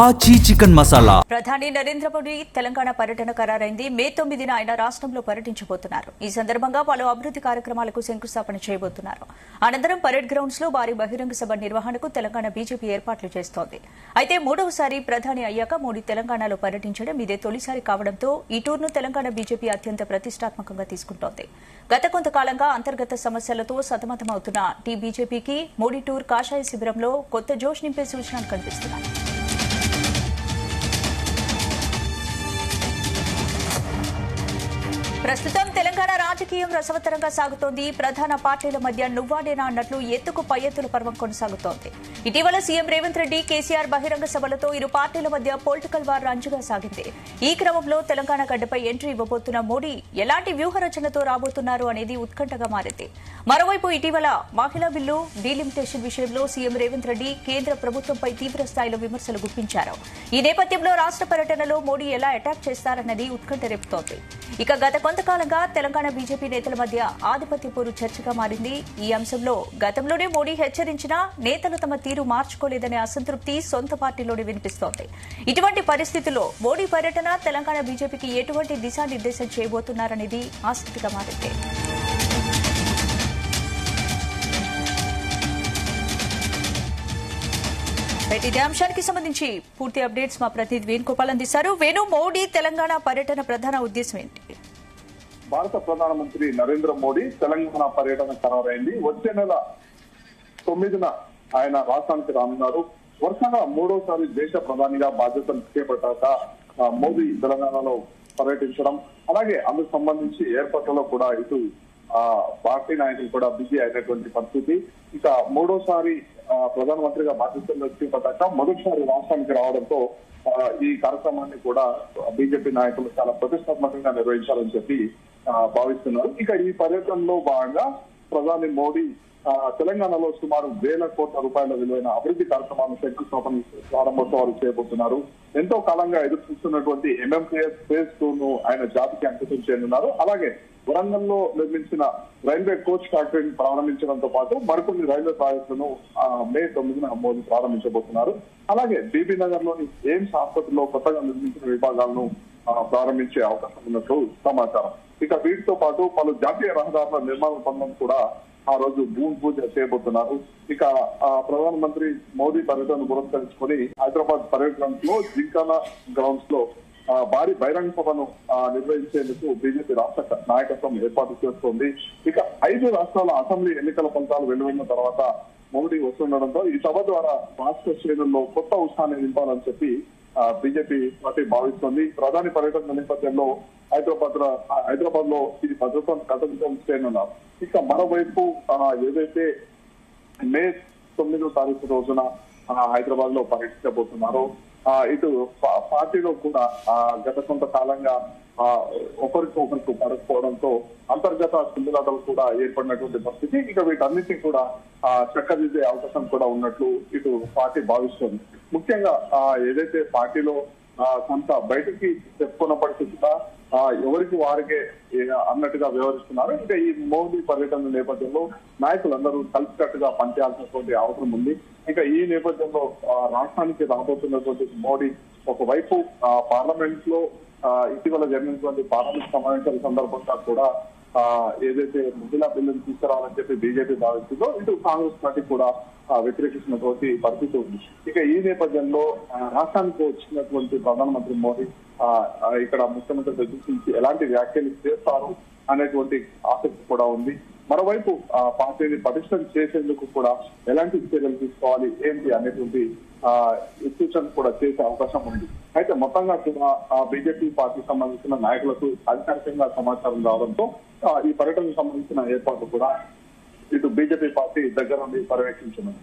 ఆచి చికెన్ మసాలా. ప్రధాని నరేంద్ర మోడీ తెలంగాణ పర్యటన ఖరారైంది. మే 9న ఆయన రాష్ట్రంలో పర్యటించబోతున్నారు. ఈ సందర్భంగా పలు అభివృద్ది కార్యక్రమాలకు శంకుస్థాపన చేయబోతున్నారు. అనంతరం పరేడ్ గ్రౌండ్స్ లో భారీ బహిరంగ సభ నిర్వహణకు తెలంగాణ బీజేపీ ఏర్పాట్లు చేస్తోంది. అయితే మూడవసారి ప్రధాని అయ్యాక మోడీ తెలంగాణలో పర్యటించడం ఇదే తొలిసారి కావడంతో ఈ టూర్ను తెలంగాణ బీజేపీ అత్యంత ప్రతిష్టాత్మకంగా తీసుకుంటోంది. గత కొంతకాలంగా అంతర్గత సమస్యలతో సతమతమవుతున్న బీజేపీకి మోడీ టూర్ కాషాయ శిబిరంలో కొత్త జోష్ నింపే సూచనలు కనిపిస్తున్నాయి. ప్రస్తుతం తెలంగాణ రాజకీయం రసవత్తరంగా సాగుతోంది. ప్రధాన పార్టీల మధ్య నువ్వాడేనా అన్నట్లు ఎత్తుకు పై ఎత్తుల పర్వం కొనసాగుతోంది. ఇటీవల సీఎం రేవంత్ రెడ్డి, కేసీఆర్ బహిరంగ సభలతో ఇరు పార్టీల మధ్య పొలిటికల్ వార్ రంజుగా సాగింది. ఈ క్రమంలో తెలంగాణ గడ్డపై ఎంట్రీ ఇవ్వబోతున్న మోడీ ఎలాంటి వ్యూహరచనతో రాబోతున్నారు అనేది ఉత్కంఠగా మారింది. మరోవైపు ఇటీవల మహిళా బిల్లు డీలిమిటేషన్ విషయంలో సీఎం రేవంత్ రెడ్డి కేంద్ర ప్రభుత్వంపై తీవ్ర స్థాయిలో విమర్శలు గుప్పించారు. ఈ నేపథ్యంలో రాష్ట్ర పర్యటనలో మోడీ ఎలా అటాక్ చేస్తారన్నది ఉత్కంఠ రేపుతోంది. ఇక గత కొంతకాలంగా తెలంగాణ బీజేపీ నేతల మధ్య ఆధిపత్య పోరు చర్చగా మారింది. ఈ అంశంలో గతంలోనే మోడీ హెచ్చరించినా నేతలు తమ తీరు మార్చుకోలేదనే అసంతృప్తి సొంత పార్టీలోనే వినిపిస్తోంది. ఇటువంటి పరిస్థితుల్లో మోడీ పర్యటన తెలంగాణ బీజేపీకి ఎటువంటి దిశానిర్దేశం చేయబోతున్నారనేది ఆసక్తిగా మారింది. ఇదే అంశానికి సంబంధించి పూర్తి అప్డేట్స్ మా ప్రతినిధి వేణుగోపాల్ అందిస్తారు. వేణు, మోడీ తెలంగాణ పర్యటన ప్రధాన ఉద్దేశం ఏంటి? భారత ప్రధానమంత్రి నరేంద్ర మోడీ తెలంగాణ పర్యటన ఖరారైంది. వచ్చే నెల 9న ఆయన రాష్ట్రానికి రానున్నారు. వరుసగా మూడోసారి దేశ ప్రధానిగా బాధ్యతలు చేపట్టాక మోదీ తెలంగాణలో పర్యటించడం, అలాగే అందుకు సంబంధించి ఏర్పాట్లలో కూడా ఇటు పార్టీ నాయకులు కూడా బిజీ అయినటువంటి పరిస్థితి. ఇక మూడోసారి ప్రధానమంత్రిగా బాధ్యతలు చేపట్టాక మొదటిసారి రాష్ట్రానికి రావడంతో ఈ కార్యక్రమాన్ని కూడా బీజేపీ నాయకులు చాలా ప్రతిష్టాత్మకంగా నిర్వహించాలని చెప్పి భావిస్తున్నారు. ఇక ఈ పర్యటనలో భాగంగా ప్రధాని మోడీ తెలంగాణలో సుమారు 1,000 కోట్ల రూపాయల విలువైన అభివృద్ధి కార్యక్రమాలను శంకుస్థాపన ప్రారంభోత్సవాలు చేయబోతున్నారు. ఎంతో కాలంగా ఎదురు చూస్తున్నటువంటి ఎంఎంటీఎస్ ఫేజ్ 2 ను ఆయన జాతికి అంకితం చేయనున్నారు. అలాగే వరంగల్లో నిర్మించిన రైల్వే కోచ్ ఫ్యాక్టరీని ప్రారంభించడంతో పాటు మరికొన్ని రైల్వే ప్రాజెక్టులను మే 9న మోదీ ప్రారంభించబోతున్నారు. అలాగే బీబీ నగర్ లోని ఎయిమ్స్ ఆసుపత్రిలో కొత్తగా నిర్మించిన విభాగాలను ప్రారంభించే అవకాశం ఉన్నట్లు సమాచారం. ఇక వీటితో పాటు పలు జాతీయ రహదారుల నిర్మాణ పనులను కూడా ఆ రోజు భూమి పూజ చేయబోతున్నారు. ఇక ప్రధానమంత్రి మోదీ పర్యటన పురస్కరించుకొని హైదరాబాద్ పర్యటనలో జింకానా గ్రౌండ్స్ లో భారీ బహిరంగ సభను నిర్వహించేందుకు బీజేపీ రాష్ట్ర నాయకత్వం ఏర్పాటు చేస్తోంది. ఇక 5 రాష్ట్రాల అసెంబ్లీ ఎన్నికల ఫలితాలు వెలువడిన తర్వాత మోడీ వస్తుండడంతో ఈ సభ ద్వారా రాష్ట్ర శ్రేణుల్లో కొత్త ఉత్సాహాన్ని నింపాలని చెప్పి బీజేపీ పార్టీ భావిస్తోంది. ప్రధాని పర్యటన నేపథ్యంలో హైదరాబాద్ లో ఈ భద్రతను కట్టడితం చేయనున్నారు. ఇక మరోవైపు ఏదైతే మే 9వ తారీఖు రోజున హైదరాబాద్ లో పర్యటించబోతున్నారో ఇటు పార్టీలో కూడా గత కొంతకాలంగా ఒకరికి పడకపోవడంతో అంతర్గత కుందులాటలు కూడా ఏర్పడినటువంటి పరిస్థితి. ఇక వీటన్నిటినీ కూడా చక్కదిద్దే అవకాశం కూడా ఉన్నట్లు ఇటు పార్టీ భావిస్తుంది. ముఖ్యంగా ఏదైతే పార్టీలో కొంత బయటికి చెప్పుకున్నప్పటికీ కూడా ఎవరికి వారికే అన్నట్టుగా వ్యవహరిస్తున్నారు. ఇంకా ఈ మోదీ పర్యటన నేపథ్యంలో నాయకులందరూ కలిసికట్టుగా పనిచేయాల్సినటువంటి అవసరం ఉంది. ఇంకా ఈ నేపథ్యంలో రాష్ట్రానికి రాబోతున్నటువంటి మోడీ ఒకవైపు పార్లమెంట్ లో ఇటీవల జరిగినటువంటి పార్లమెంట్ సమావేశాల సందర్భంగా కూడా ఏదైతే మహిళా బిల్లును తీసుకురావాలని చెప్పి బీజేపీ భావిస్తుందో ఇటు కాంగ్రెస్ పార్టీ కూడా వ్యతిరేకిస్తున్నటువంటి పరిస్థితి ఉంది. ఇక ఈ నేపథ్యంలో రాష్ట్రానికి వచ్చినటువంటి ప్రధానమంత్రి మోదీ ఇక్కడ ముఖ్యమంత్రి ప్రదర్శించి ఎలాంటి వ్యాఖ్యలు చేస్తారు అనేటువంటి ఆసక్తి కూడా ఉంది. మరోవైపు పార్టీని పటిష్టం చేసేందుకు కూడా ఎలాంటి చర్యలు తీసుకోవాలి ఏంటి అనేటువంటి సూచన కూడా చేసే అవకాశం ఉంది. అయితే మొత్తంగా కూడా బీజేపీ పార్టీకి సంబంధించిన నాయకులకు అధికారికంగా సమాచారం రావడంతో ఈ పర్యటనకు సంబంధించిన ఏర్పాట్లు కూడా ఇటు బీజేపీ పార్టీ దగ్గర నుండి పర్యవేక్షించనుంది.